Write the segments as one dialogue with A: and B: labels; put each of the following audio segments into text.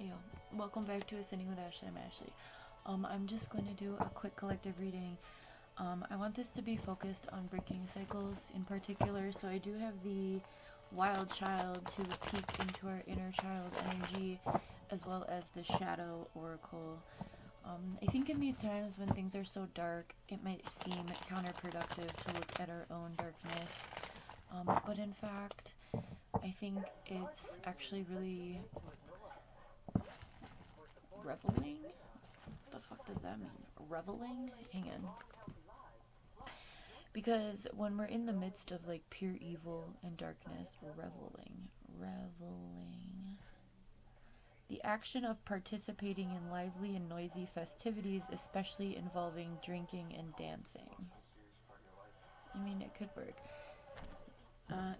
A: Hey yo, welcome back to Ascending with Ashley. I'm Ashley. I'm just going to do a quick collective reading. I want this to be focused on breaking cycles in particular, so I do have the wild child to peek into our inner child energy, as well as the shadow oracle. I think in these times when things are so dark, it might seem counterproductive to look at our own darkness, but in fact, I think it's actually really reveling? What the fuck does that mean? Reveling? Hang on. Because when we're in the midst of like pure evil and darkness, we're reveling. Reveling. The action of participating in lively and noisy festivities, especially involving drinking and dancing. I mean, it could work.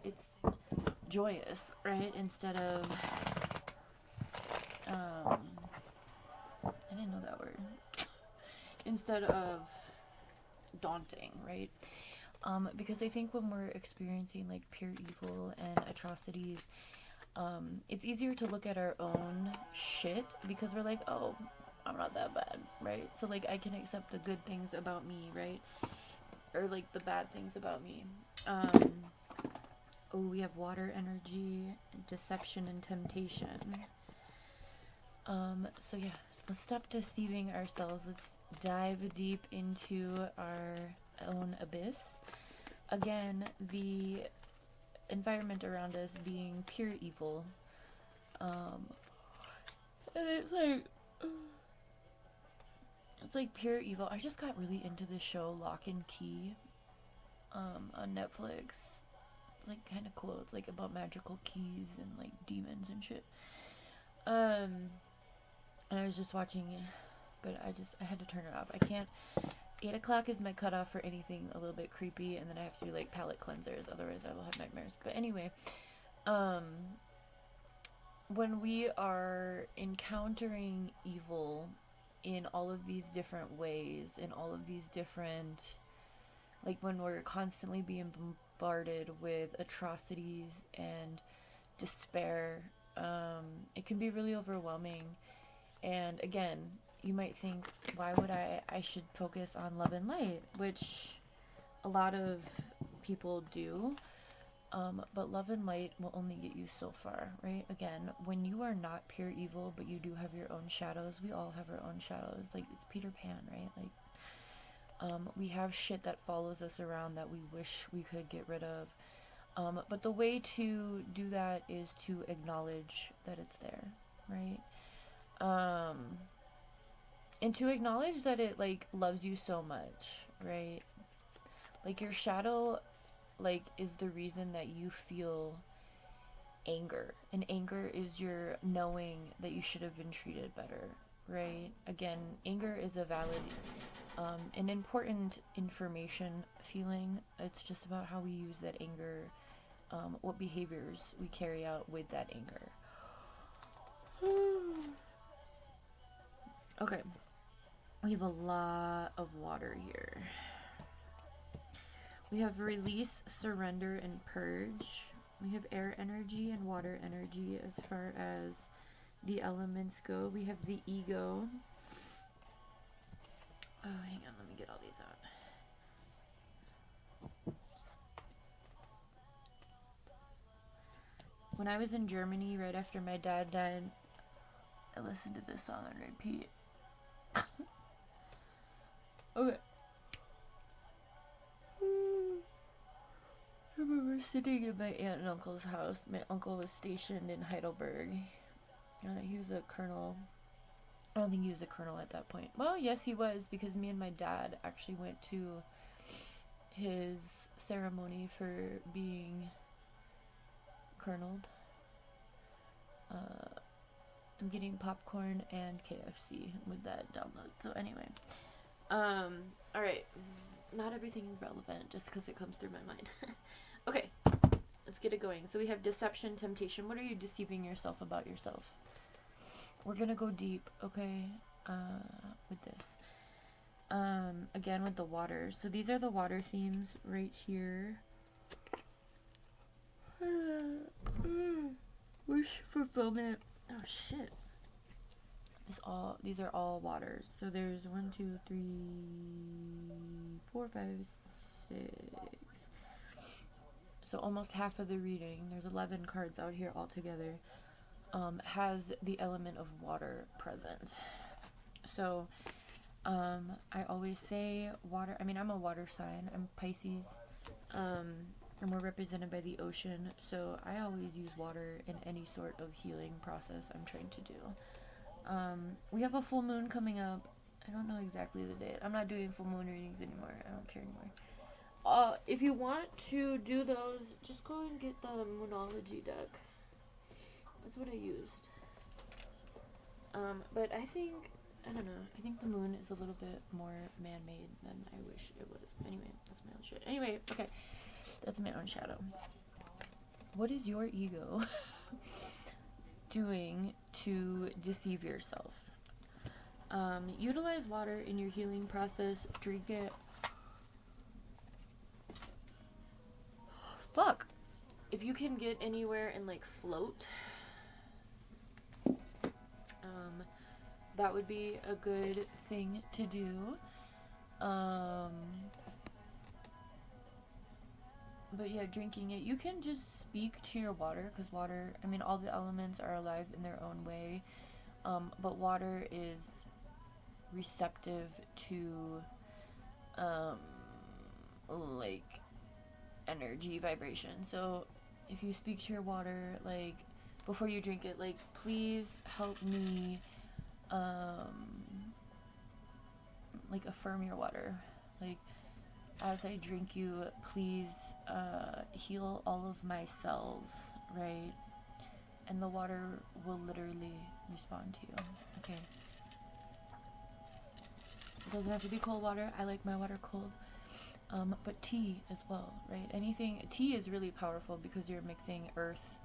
A: It's joyous, right? Instead of I didn't know that word. Instead of daunting, right? Because I think when we're experiencing like pure evil and atrocities, it's easier to look at our own shit because we're like, oh, I'm not that bad, right? So like I can accept the good things about me, right? Or like the bad things about me. Oh, we have water energy, deception, and temptation. So yeah, so let's stop deceiving ourselves. Let's dive deep into our own abyss. Again, the environment around us being pure evil. And it's like pure evil. I just got really into the show Lock and Key on Netflix. It's like kind of cool. It's like about magical keys and like demons and shit. And I was just watching it, but I had to turn it off. I can't. 8 o'clock is my cutoff for anything a little bit creepy, and then I have to do like palate cleansers, otherwise I will have nightmares. But anyway, when we are encountering evil in all of these different ways, in all of these different, like when we're constantly being bombarded with atrocities and despair, it can be really overwhelming. And again, you might think, why would I should focus on love and light, which a lot of people do. But love and light will only get you so far, right? Again, when you are not pure evil, but you do have your own shadows, we all have our own shadows. Like, it's Peter Pan, right? Like, we have shit that follows us around that we wish we could get rid of. But the way to do that is to acknowledge that it's there, right? And to acknowledge that it like loves you so much, right? Like your shadow like is the reason that you feel anger, and anger is your knowing that you should have been treated better, right? Again, anger is a valid an important information feeling. It's just about how we use that anger, what behaviors we carry out with that anger. Okay, we have a lot of water here. We have release, surrender, and purge. We have air energy and water energy as far as the elements go. We have the ego. Oh, hang on, let me get all these out. When I was in Germany right after my dad died, I listened to this song on repeat. Okay. I remember sitting in my aunt and uncle's house. My uncle was stationed in Heidelberg. He was a colonel. I don't think he was a colonel at that point. Well, yes, he was, because me and my dad actually went to his ceremony for being coloneled. I'm getting popcorn and KFC with that download. So anyway, alright, not everything is relevant just because it comes through my mind. Okay, let's get it going. So we have deception, temptation. What are you deceiving yourself about yourself? We're gonna go deep, okay, with this. Again with the water. So these are the water themes right here. Wish fulfillment. Oh shit. these are all waters. So there's 1, 2, 3, 4, 5, 6. So almost half of the reading, there's 11 cards out here altogether, has the element of water present. So I always say water. I mean, I'm a water sign. I'm Pisces. And we're represented by the ocean. So I always use water in any sort of healing process I'm trying to do. We have a full moon coming up. I don't know exactly the date. I'm not doing full moon readings anymore. I don't care anymore. If you want to do those, just go and get the Moonology deck. That's what I used. But I don't know. I think the moon is a little bit more man-made than I wish it was. Anyway, that's my own shit. Anyway, okay. That's my own shadow. What is your ego doing to deceive yourself? Utilize water in your healing process. Drink it. Fuck. If you can get anywhere and like float, that would be a good thing to do. But yeah, drinking it. You can just speak to your water, because water, I mean, all the elements are alive in their own way. But water is receptive to, like, energy vibration. So if you speak to your water, like, before you drink it, like, please help me, like, affirm your water. Like, as I drink you, please heal all of my cells, right? And the water will literally respond to you, okay? It doesn't have to be cold water. I like my water cold. But tea as well, right? Tea is really powerful because you're mixing earth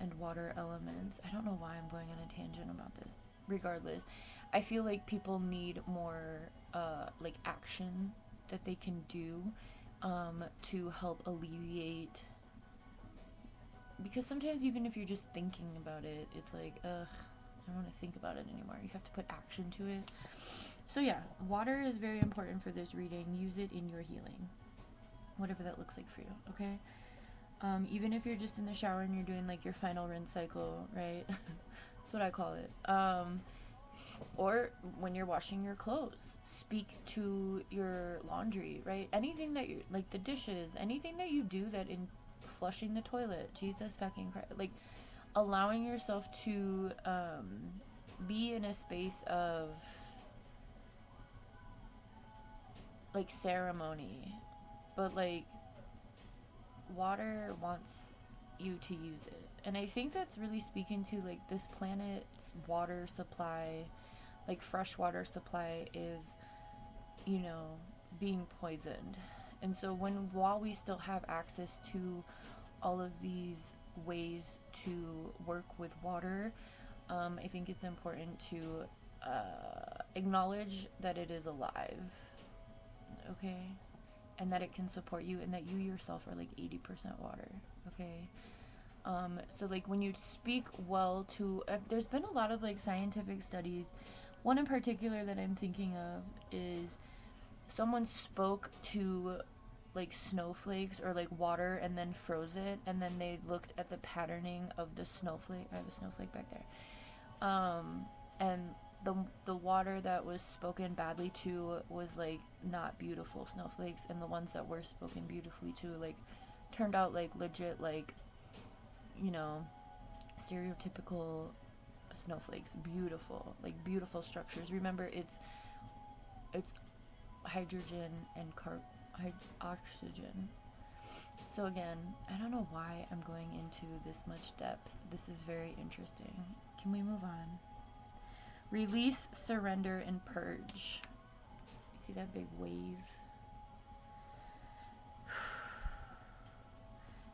A: and water elements. I don't know why I'm going on a tangent about this. Regardless, I feel like people need more, like, action that they can do to help alleviate, because sometimes even if you're just thinking about it, it's like, ugh, I don't want to think about it anymore. You have to put action to it. So yeah, water is very important for this reading. Use it in your healing, whatever that looks like for you, okay? Even if you're just in the shower and you're doing like your final rinse cycle, right? That's what I call it. Or when you're washing your clothes, speak to your laundry, right? Anything that you, like the dishes, anything that you do that in flushing the toilet, Jesus fucking Christ, like allowing yourself to be in a space of like ceremony, but like water wants you to use it. And I think that's really speaking to like this planet's water supply, like fresh water supply is, you know, being poisoned. And so while we still have access to all of these ways to work with water, I think it's important to acknowledge that it is alive, okay? And that it can support you, and that you yourself are like 80% water, okay? So like when you speak well to, there's been a lot of like scientific studies. One in particular that I'm thinking of is someone spoke to like snowflakes or like water and then froze it, and then they looked at the patterning of the snowflake. I have a snowflake back there. And the water that was spoken badly to was like not beautiful snowflakes, and the ones that were spoken beautifully to like turned out like legit, like, you know, stereotypical snowflakes. Beautiful, like beautiful structures. Remember, it's hydrogen and oxygen. So again, I don't know why I'm going into this much depth. This is very interesting. Can we move on? Release, surrender, and purge. See that big wave?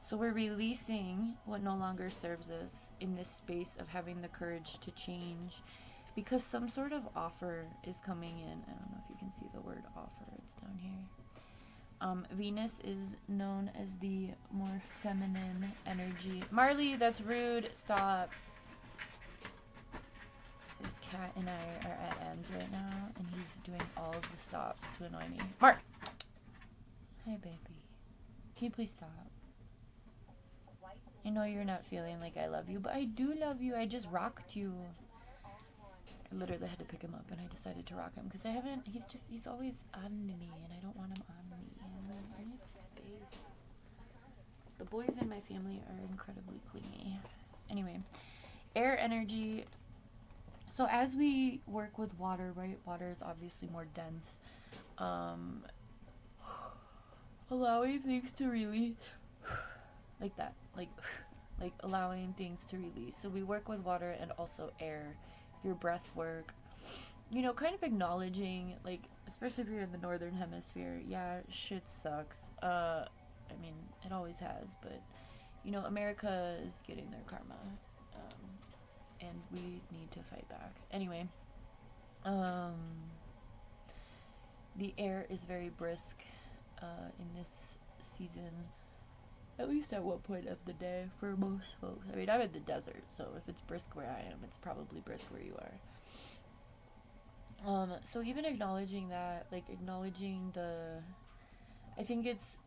A: So we're releasing what no longer serves us in this space of having the courage to change, because some sort of offer is coming in. I don't know if you can see the word offer. It's down here. Venus is known as the more feminine energy. Marley, that's rude. Stop. This cat and I are at ends right now, and he's doing all of the stops to annoy me. Mark! Hi, baby. Can you please stop? I know you're not feeling like I love you, but I do love you. I just rocked you. I literally had to pick him up, and I decided to rock him because he's always on me, and I don't want him on me. I need space. The boys in my family are incredibly clingy. Anyway, air energy. So as we work with water, right? Water is obviously more dense. Allowing things to release like that, like allowing things to release. So we work with water and also air, your breath work, you know, kind of acknowledging, like, especially if you're in the northern hemisphere, yeah, shit sucks. I mean, it always has, but you know, America is getting their karma, and we need to fight back. Anyway, the air is very brisk in this season, at least at one point of the day for most folks. I mean, I'm in the desert, so if it's brisk where I am, it's probably brisk where you are. So even acknowledging that, like acknowledging I think it's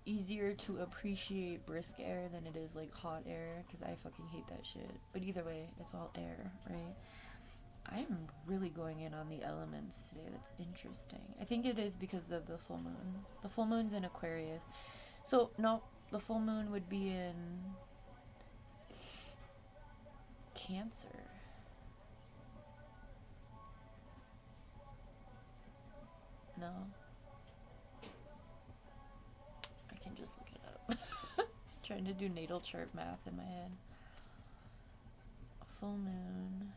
A: easier to appreciate brisk air than it is like hot air, because I fucking hate that shit. But either way, it's all air, right? I'm really going in on the elements today. That's interesting. I think it is because of the full moon. The full moon's in Aquarius. So, no, the full moon would be in Cancer. No. I can just look it up. Trying to do natal chart math in my head. Full moon.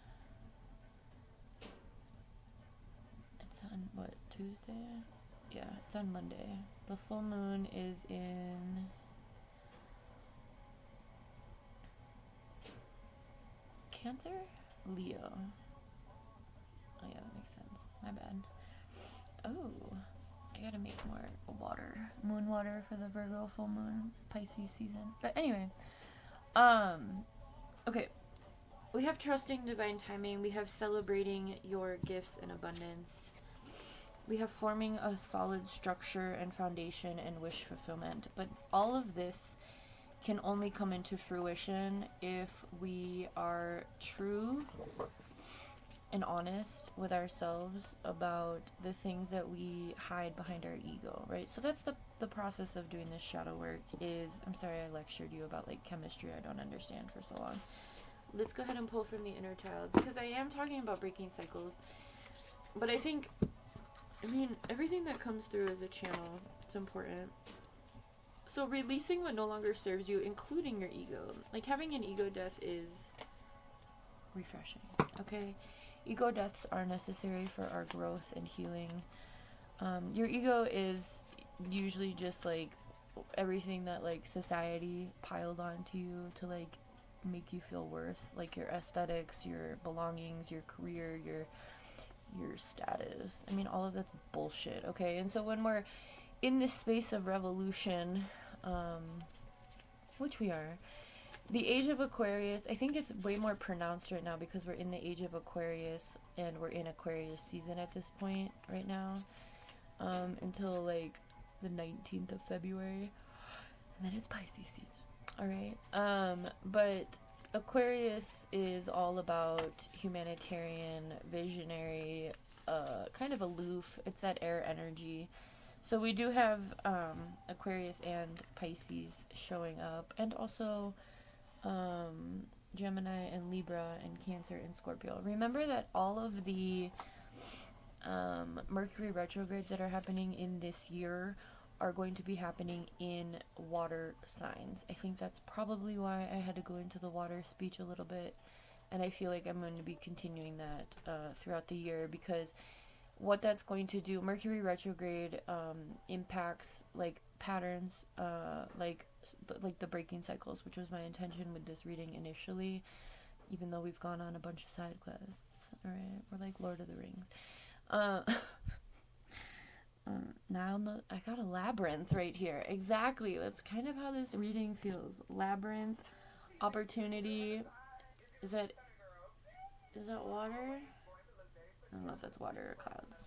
A: It's on, what, Tuesday? Yeah, it's on Monday. The full moon is in Cancer? Leo. Oh yeah, that makes sense. My bad. Oh, I gotta make more water. Moon water for the Virgo full moon, Pisces season. But anyway, okay. We have trusting divine timing. We have celebrating your gifts in abundance. We have forming a solid structure and foundation and wish fulfillment. But all of this can only come into fruition if we are true and honest with ourselves about the things that we hide behind our ego, right? So that's the process of doing this shadow work is, I'm sorry I lectured you about like chemistry I don't understand for so long. Let's go ahead and pull from the inner child, because I am talking about breaking cycles, but I think, I mean, everything that comes through as a channel, it's important. So releasing what no longer serves you, including your ego. Like having an ego death is refreshing, okay? Ego deaths are necessary for our growth and healing. Your ego is usually just like everything that like society piled onto you to like make you feel worth, like your aesthetics, your belongings, your career, your status. I mean, all of that's bullshit, okay? And so when we're in this space of revolution, which we are, the age of Aquarius, I think it's way more pronounced right now because we're in the age of Aquarius and we're in Aquarius season at this point right now, until like the 19th of February, and then it's Pisces season. All right. But Aquarius is all about humanitarian, visionary, kind of aloof. It's that air energy. So we do have Aquarius and Pisces showing up, and also Gemini and Libra and Cancer and Scorpio. Remember that all of the Mercury retrogrades that are happening in this year are going to be happening in water signs. I think that's probably why I had to go into the water speech a little bit, and I feel like I'm going to be continuing that throughout the year, because what that's going to do, Mercury retrograde impacts like patterns, like the breaking cycles, which was my intention with this reading initially, even though we've gone on a bunch of side quests. All right, we're like Lord of the Rings. Now I got a labyrinth right here. Exactly. That's kind of how this reading feels. Labyrinth, opportunity. Is that Is that water? I don't know if that's water or clouds.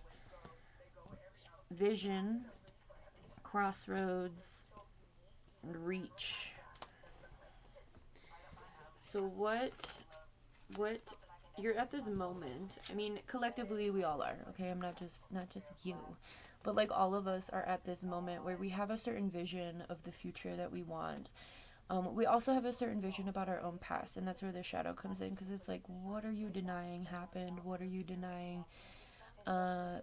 A: Vision, crossroads, and reach. So what you're at this moment. I mean, collectively we all are, okay? I'm not just you. But like all of us are at this moment where we have a certain vision of the future that we want. We also have a certain vision about our own past, and that's where the shadow comes in, because it's like, what are you denying happened? What are you denying uh,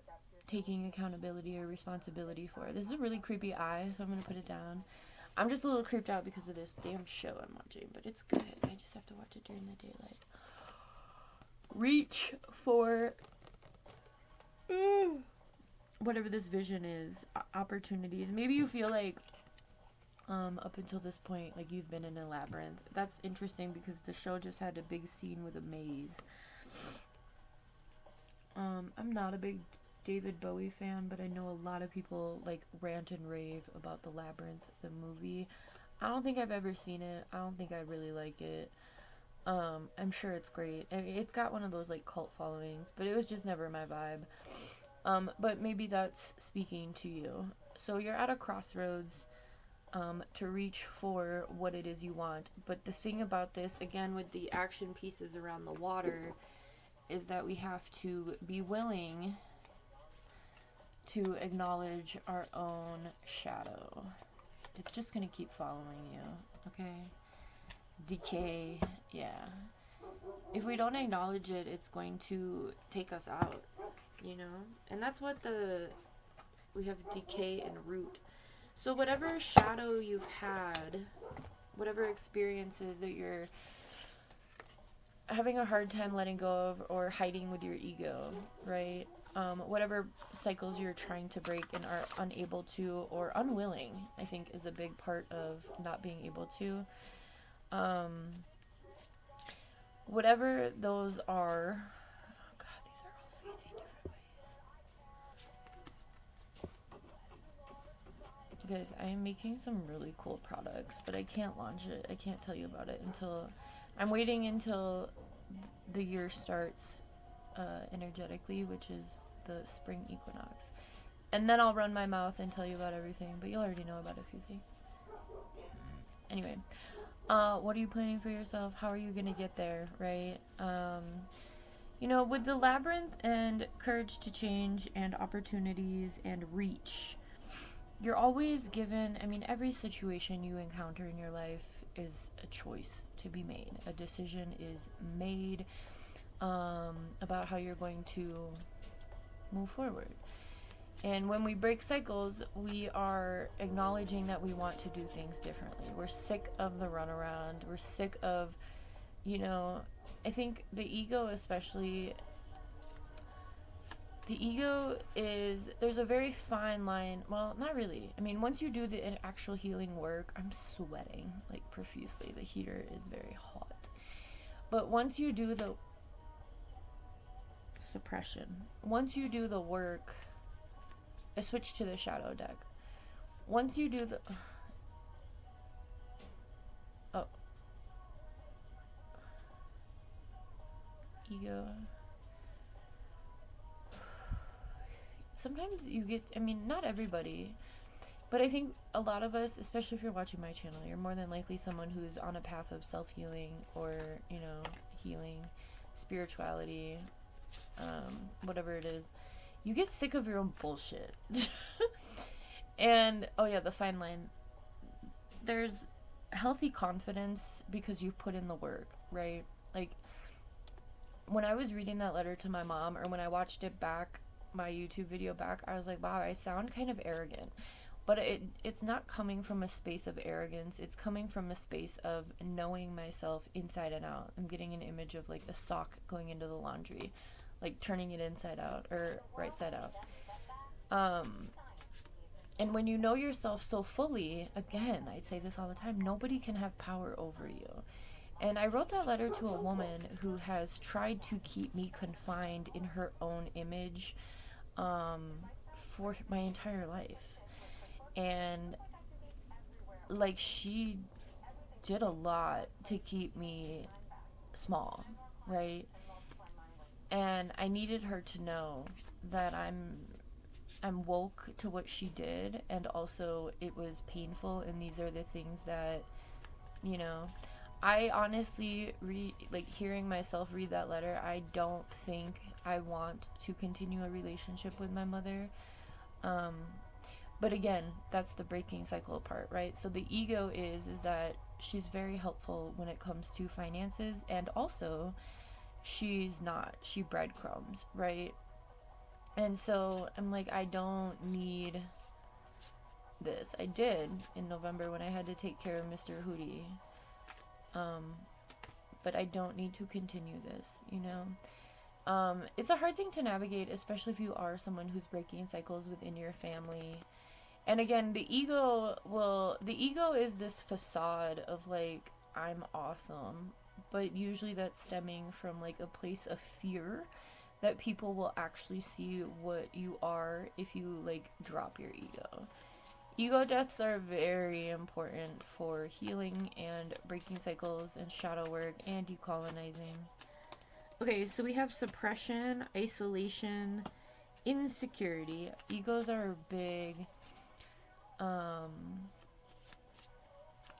A: taking accountability or responsibility for? This is a really creepy eye, so I'm going to put it down. I'm just a little creeped out because of this damn show I'm watching, but it's good. I just have to watch it during the daylight. Reach for whatever this vision is, opportunities. Maybe you feel like up until this point, like you've been in a labyrinth. That's interesting because the show just had a big scene with a maze. I'm not a big David Bowie fan, but I know a lot of people like rant and rave about the Labyrinth, the movie. I don't think I've ever seen it. I don't think I really like it. I'm sure it's great. I mean, it's got one of those like cult followings, but it was just never my vibe. But maybe that's speaking to you. So you're at a crossroads to reach for what it is you want. But the thing about this, again, with the action pieces around the water, is that we have to be willing to acknowledge our own shadow. It's just going to keep following you, okay? Decay, yeah. If we don't acknowledge it, it's going to take us out, you know? And that's what we have decay and root. So whatever shadow you've had, whatever experiences that you're having a hard time letting go of or hiding with your ego, right? Whatever cycles you're trying to break and are unable to or unwilling, I think, is a big part of not being able to. Whatever those are, oh God, these are all facing different ways. You guys, I am making some really cool products, but I can't launch it. I can't tell you about it until I'm waiting until the year starts energetically, which is the spring equinox. And then I'll run my mouth and tell you about everything, but you'll already know about a few things. Anyway, what are you planning for yourself? How are you going to get there, right? You know, with the labyrinth and courage to change and opportunities and reach, you're always given, I mean, every situation you encounter in your life is a choice to be made. A decision is made about how you're going to move forward. And when we break cycles, we are acknowledging that we want to do things differently. We're sick of the runaround. We're sick of, you know, I think the ego especially, the ego is, there's a very fine line. Well, not really. I mean, once you do the actual healing work, I'm sweating like profusely. The heater is very hot. But once you do the suppression, once you do the work, I switch to the shadow deck. Once you do the ego, sometimes you get, I mean, not everybody, but I think a lot of us, especially if you're watching my channel, you're more than likely someone who's on a path of self-healing or, you know, healing, spirituality, whatever it is. You get sick of your own bullshit. And, oh yeah, the fine line. There's healthy confidence because you've put in the work, right? Like, when I was reading that letter to my mom, or when I watched it back, my YouTube video back, I was like, wow, I sound kind of arrogant. But it's not coming from a space of arrogance. It's coming from a space of knowing myself inside and out. I'm getting an image of like a sock going into the laundry, like turning it inside out or right side out. And when you know yourself so fully, again, I say this all the time, nobody can have power over you. And I wrote that letter to a woman who has tried to keep me confined in her own image for my entire life. And like, she did a lot to keep me small, right? I needed her to know that I'm woke to what she did, and also it was painful, and these are the things that, you know, I honestly like hearing myself read that letter, I don't think I want to continue a relationship with my mother. Um but again, that's the breaking cycle part, right? So the ego is that she's very helpful when it comes to finances, and also she's not. She breadcrumbs, right? And so I'm like, I don't need this. I did in November when I had to take care of Mr. Hootie. Um, but I don't need to continue this, you know? It's a hard thing to navigate, especially if you are someone who's breaking cycles within your family. And again, the ego is this facade of like, I'm awesome. But usually that's stemming from like a place of fear that people will actually see what you are if you like drop your ego. Ego deaths are very important for healing and breaking cycles and shadow work and decolonizing. Okay, so we have suppression, isolation, insecurity. Egos are big.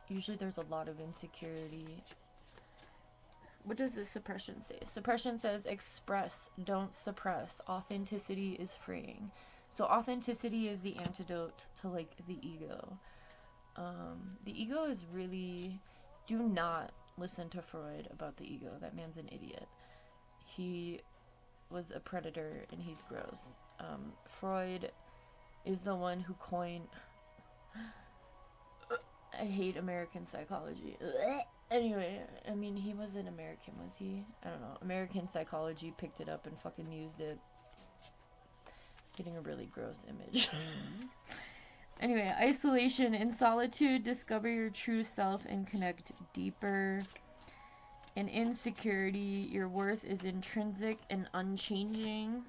A: Usually there's a lot of insecurity. What does the suppression say? Suppression says express, don't suppress. Authenticity is freeing. So authenticity is the antidote to like the ego. The ego is really, do not listen to Freud about the ego. That man's an idiot. He was a predator and he's gross. Freud is the one who coined, I hate American psychology. Anyway, I mean, he wasn't American, was he? I don't know. American psychology picked it up and fucking used it. Getting a really gross image. Anyway, isolation. In solitude, discover your true self and connect deeper. In insecurity, your worth is intrinsic and unchanging.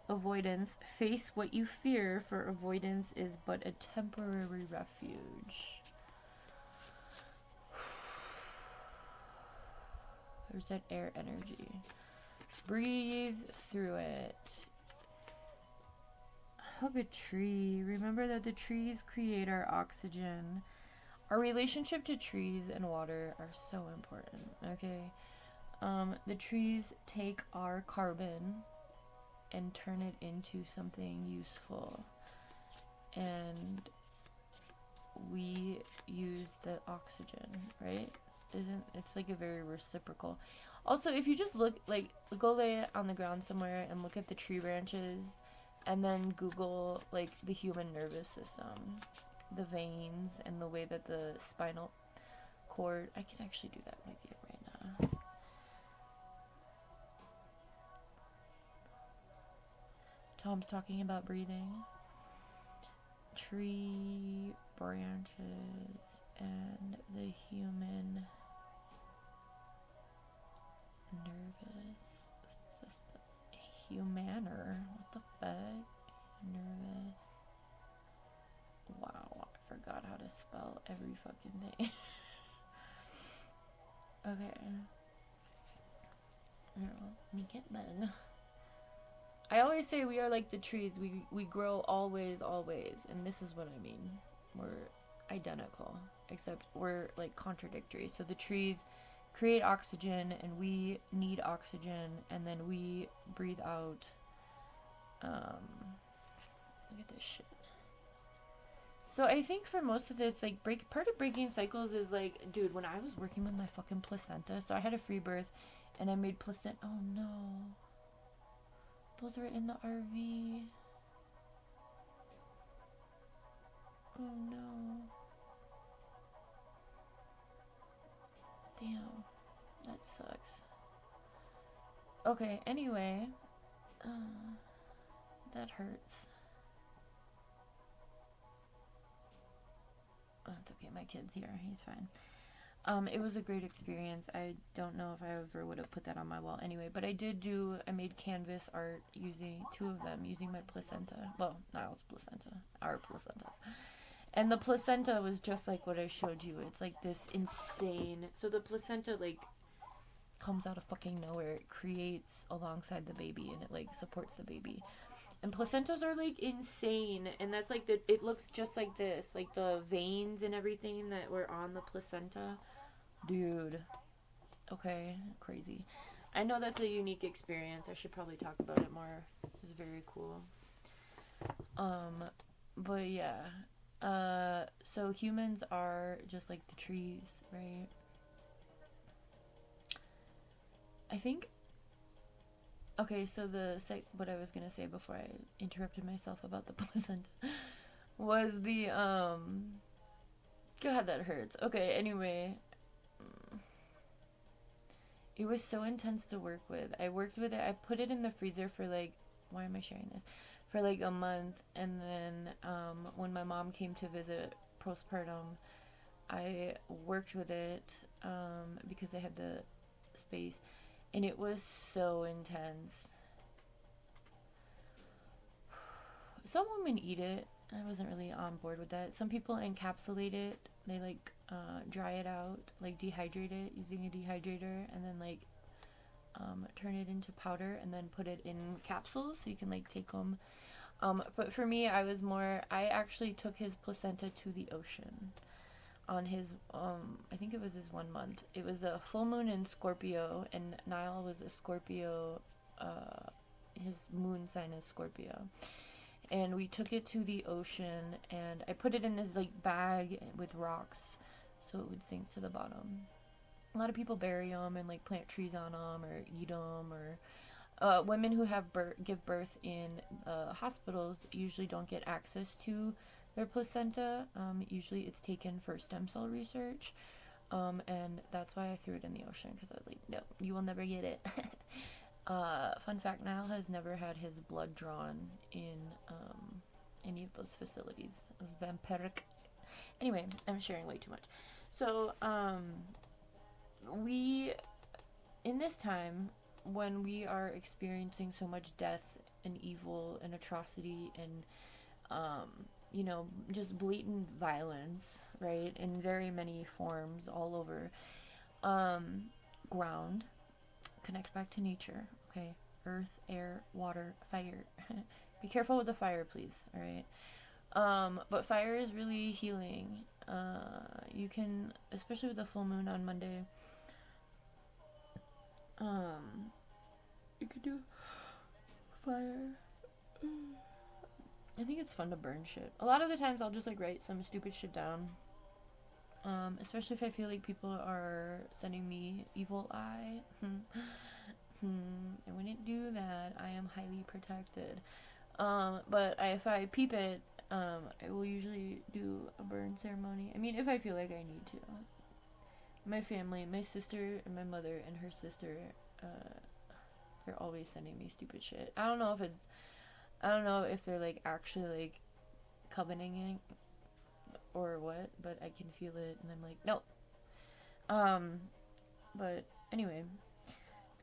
A: Avoidance. Face what you fear, for avoidance is but a temporary refuge. There's that air energy. Breathe through it. Hug a tree. Remember that the trees create our oxygen. Our relationship to trees and water are so important, okay? The trees take our carbon and turn it into something useful. And we use the oxygen, right? It's like a very reciprocal. Also, if you just look, like, go lay on the ground somewhere and look at the tree branches, and then Google, like, the human nervous system, the veins, and the way that the spinal cord, I can actually do that with you right now. Tom's talking about breathing. Tree branches and the human nervous system. Humaner. What the fuck? Nervous. Wow, I forgot how to spell every fucking thing. Okay. Let me get Ben. I always say we are like the trees. We grow always, and this is what I mean. We're identical, except we're like contradictory. So the trees create oxygen, and we need oxygen, and then we breathe out. Look at this shit. So I think for most of this, like, part of breaking cycles is like, dude, when I was working with my fucking placenta, so I had a free birth, and I made placenta. Oh no, those are in the RV. Oh no. Damn, that sucks. Okay, anyway, that hurts. Oh, it's okay, my kid's here, he's fine. It was a great experience. I don't know if I ever would have put that on my wall anyway, but I made canvas art using two of them, using my placenta. Well, Niall's placenta, our placenta. And the placenta was just like what I showed you. It's like this insane, so the placenta, like, comes out of fucking nowhere. It creates alongside the baby, and it like supports the baby. And placentas are like insane, and that's like it looks just like this, like the veins and everything that were on the placenta, dude. Okay, crazy. I know that's a unique experience. I should probably talk about it more. It's very cool. But yeah. So humans are just like the trees, right? I think. Okay, so what I was gonna say before I interrupted myself about the placenta was the God, that hurts. Okay, anyway, it was so intense to work with. I worked with it. I put it in the freezer for like, why am I sharing this? For like a month, and then when my mom came to visit postpartum, I worked with it because I had the space, and it was so intense. Some women eat it. I wasn't really on board with that. Some people encapsulate it. They like dry it out, like dehydrate it using a dehydrator, and then like turn it into powder, and then put it in capsules so you can like take them. But for me, I actually took his placenta to the ocean on his, I think it was his 1 month. It was a full moon in Scorpio, and Niall was a Scorpio, his moon sign is Scorpio. And we took it to the ocean, and I put it in this like bag with rocks so it would sink to the bottom. A lot of people bury them and like plant trees on them or eat them, or women who give birth in hospitals usually don't get access to their placenta. Usually it's taken for stem cell research, and that's why I threw it in the ocean, because I was like, no, you will never get it. Fun fact, Niall has never had his blood drawn in any of those facilities. It was vampiric. Anyway, I'm sharing way too much. So, in this time, when we are experiencing so much death and evil and atrocity and, just blatant violence, right, in very many forms all over, ground, connect back to nature, okay? Earth, air, water, fire. Be careful with the fire, please, alright? But fire is really healing. You can, especially with the full moon on Monday, you could do fire. I think it's fun to burn shit. A lot of the times I'll just like write some stupid shit down. Especially if I feel like people are sending me evil eye. I wouldn't do that. I am highly protected. But if I peep it, I will usually do a burn ceremony. I mean, if I feel like I need to. My family, my sister and my mother and her sister, they're always sending me stupid shit. I don't know if they're like actually like covenanting or what, but I can feel it, and I'm like, no. But anyway,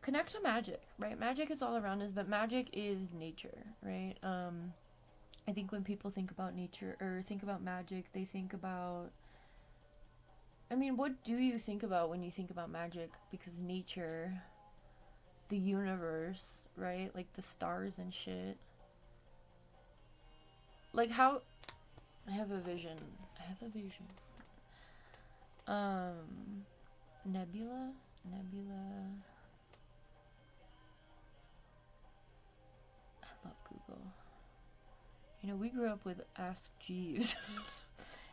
A: connect to magic, right? Magic is all around us, but magic is nature, right? I think when people think about nature or think about magic, they think about, I mean, what do you think about when you think about magic? Because nature, the universe, right? Like the stars and shit. Like how, I have a vision. Nebula. I love Google. You know, we grew up with Ask Jeeves.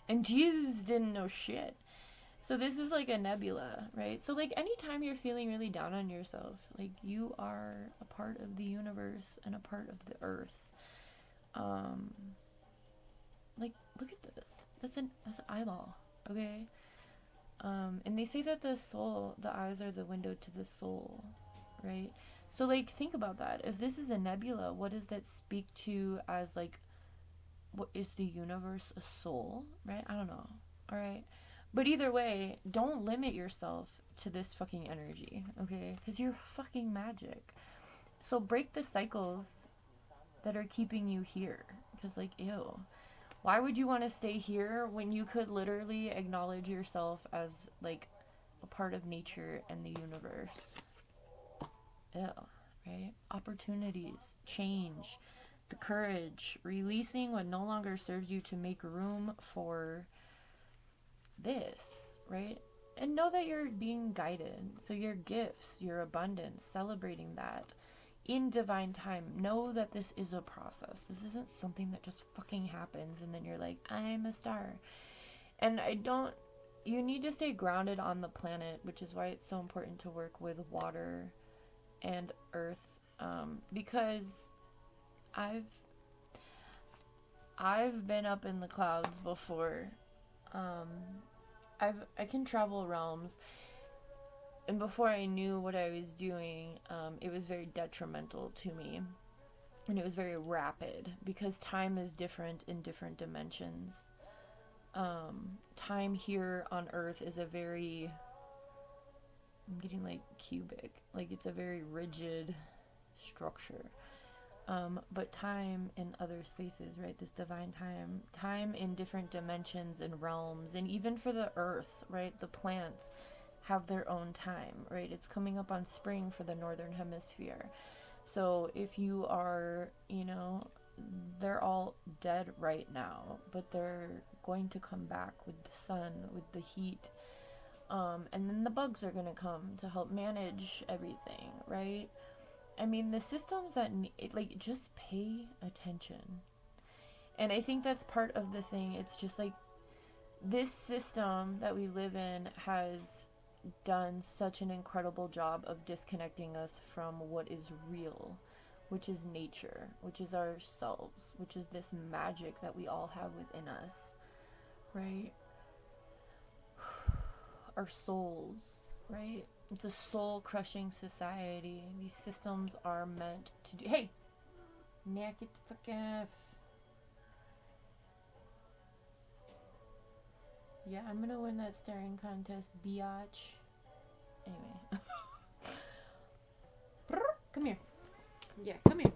A: And Jeeves didn't know shit. So this is like a nebula, right? So like anytime you're feeling really down on yourself, like you are a part of the universe and a part of the earth. Like look at this. That's an eyeball, okay? And they say that the eyes are the window to the soul, right? So like think about that. If this is a nebula, what does that speak to as like, what is the universe a soul, right? I don't know. All right. But either way, don't limit yourself to this fucking energy, okay? Because you're fucking magic. So break the cycles that are keeping you here. Because, like, ew. Why would you want to stay here when you could literally acknowledge yourself as, like, a part of nature and the universe? Ew, right? Opportunities, change, the courage, releasing what no longer serves you to make room for this, right? And know that you're being guided. So your gifts, your abundance, celebrating that in divine time. Know that this is a process. This isn't something that just fucking happens and then you're like, I'm a star. And you need to stay grounded on the planet, which is why it's so important to work with water and earth, because I've been up in the clouds before. I can travel realms, and before I knew what I was doing, it was very detrimental to me, and it was very rapid because time is different in different dimensions. Time here on Earth is I'm getting like cubic, like it's a very rigid structure. But time in other spaces, right? This divine time in different dimensions and realms, and even for the earth, right? The plants have their own time, right? It's coming up on spring for the northern hemisphere. So if you are, they're all dead right now, but they're going to come back with the sun, with the heat. And then the bugs are going to come to help manage everything, right? I mean, the systems that just pay attention. And I think that's part of the thing. It's just like this system that we live in has done such an incredible job of disconnecting us from what is real, which is nature, which is ourselves, which is this magic that we all have within us, right? Our souls, right? It's a soul-crushing society. These systems are meant to do... Hey! Knock it the fuck off. Yeah, I'm gonna win that staring contest, biatch. Anyway. Come here. Yeah, come here.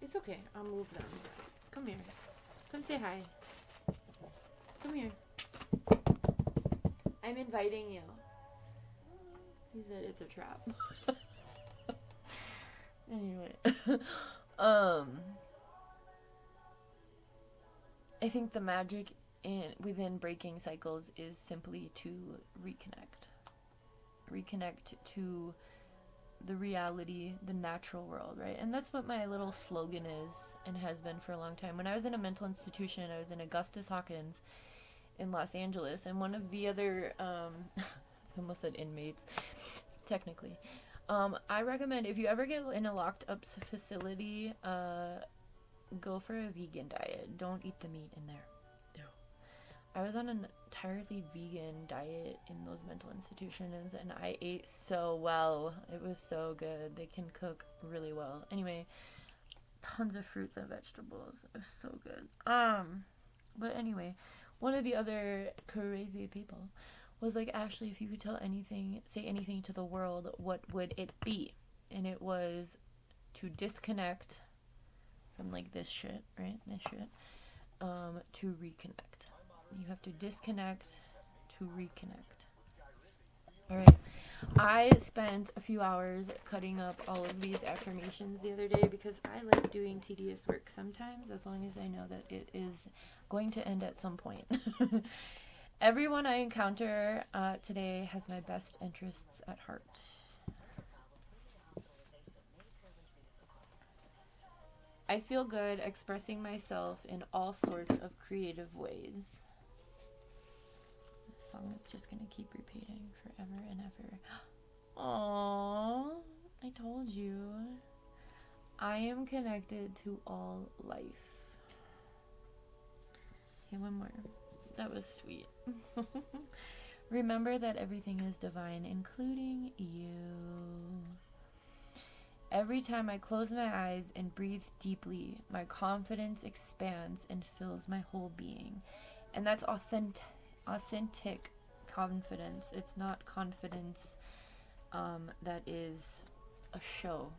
A: It's okay. I'll move them. Come here. Come say hi. Come here. I'm inviting you. He said it's a trap. Anyway. I think the magic within breaking cycles is simply to reconnect. Reconnect to the reality, the natural world, right? And that's what my little slogan is and has been for a long time. When I was in a mental institution, I was in Augustus Hawkins in Los Angeles, and one of the other I almost said inmates, technically. I recommend if you ever get in a locked up facility, go for a vegan diet. Don't eat the meat in there. No. I was on an entirely vegan diet in those mental institutions, and I ate so well. It was so good. They can cook really well. Anyway, tons of fruits and vegetables. It was so good. But anyway, one of the other crazy people was like, Ashley, if you could say anything to the world, what would it be? And it was to disconnect from like this shit, right? This shit. To reconnect. You have to disconnect to reconnect. Alright. I spent a few hours cutting up all of these affirmations the other day because I like doing tedious work sometimes, as long as I know that it is going to end at some point. Everyone I encounter today has my best interests at heart. I feel good expressing myself in all sorts of creative ways. This song that's just going to keep repeating forever and ever. Aww, I told you. I am connected to all life. Okay, one more. That was sweet. Remember that everything is divine, including you. Every time I close my eyes and breathe deeply, my confidence expands and fills my whole being. And that's authentic confidence. It's not confidence that is a show,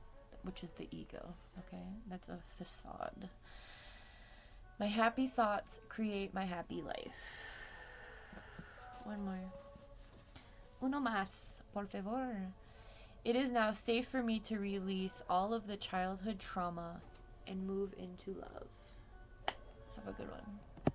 A: which is the ego, okay? That's a facade. My happy thoughts create my happy life. One more. Uno más, por favor. It is now safe for me to release all of the childhood trauma and move into love. Have a good one.